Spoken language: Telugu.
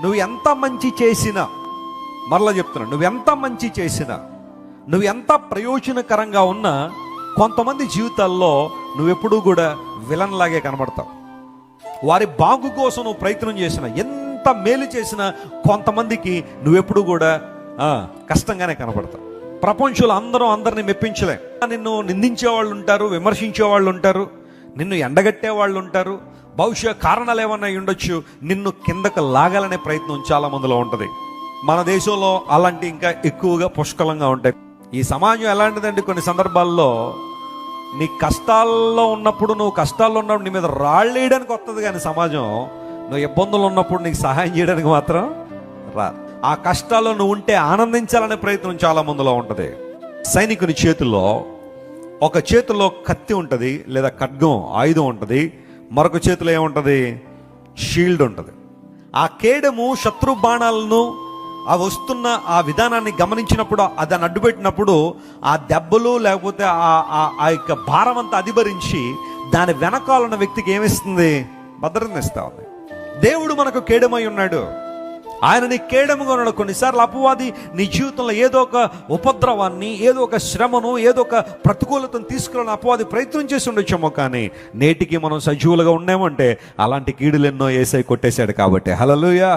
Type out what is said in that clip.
నువ్వు ఎంత మంచి చేసినా, మరలా చెప్తున్నా, నువ్వు ఎంత మంచి చేసినా, నువ్వు ఎంత ప్రయోజనకరంగా ఉన్నా, కొంతమంది జీవితాల్లో నువ్వెప్పుడూ కూడా విలన్ లాగే కనబడతావు. వారి బాగు కోసం నువ్వు ప్రయత్నం చేసినా, ఎంత మేలు చేసినా, కొంతమందికి నువ్వెప్పుడు కూడా కష్టంగానే కనబడతావు. ప్రపంచంలో అందరిని మెప్పించలే. నిన్ను నిందించే వాళ్ళు ఉంటారు, విమర్శించే వాళ్ళు ఉంటారు, నిన్ను ఎండగట్టే వాళ్ళు ఉంటారు. బహుశా కారణాలు ఏమన్నా ఉండొచ్చు, నిన్ను కిందకు లాగాలనే ప్రయత్నం చాలా మందిలో ఉంటుంది. మన దేశంలో అలాంటి ఇంకా ఎక్కువగా పుష్కలంగా ఉంటాయి. ఈ సమాజం ఎలాంటిదంటే, కొన్ని సందర్భాల్లో నీ కష్టాల్లో ఉన్నప్పుడు, నీ మీద రాళ్ళు వేయడానికి వస్తుంది, కానీ సమాజం నువ్వు ఇబ్బందులు ఉన్నప్పుడు నీకు సహాయం చేయడానికి మాత్రం రా. ఆ కష్టాల్లో నువ్వు ఉంటే ఆనందించాలనే ప్రయత్నం చాలా మందిలో ఉంటుంది. సైనికుని చేతుల్లో ఒక చేతిలో కత్తి ఉంటుంది, లేదా ఖడ్గం ఆయుధం ఉంటుంది, మరొక చేతిలో ఏముంటుంది, షీల్డ్ ఉంటుంది. ఆ కేడము శత్రు బాణాలను ఆ వస్తున్న ఆ విధానాన్ని గమనించినప్పుడు, దాన్ని అడ్డుపెట్టినప్పుడు, ఆ దెబ్బలు లేకపోతే ఆ యొక్క భారం అంతా అధిభరించి దాని వెనకాలన్న వ్యక్తికి ఏమిస్తుంది, భద్రతనిస్తా ఉంది. దేవుడు మనకు కేడమై ఉన్నాడు, ఆయన నీ కేడముగా ఉన్నాడు. కొన్నిసార్లు అపవాది నీ జీవితంలో ఏదో ఒక ఉపద్రవాన్ని, ఏదో ఒక శ్రమను, ఏదో ఒక ప్రతికూలతను తీసుకురావాలని అపవాది ప్రయత్నం చేసి ఉండొచ్చేమో, కానీ నేటికి మనం సజీవులుగా ఉన్నామంటే అలాంటి కీడులెన్నో యేసయ్య కొట్టేశాడు కాబట్టి. హల్లెలూయా.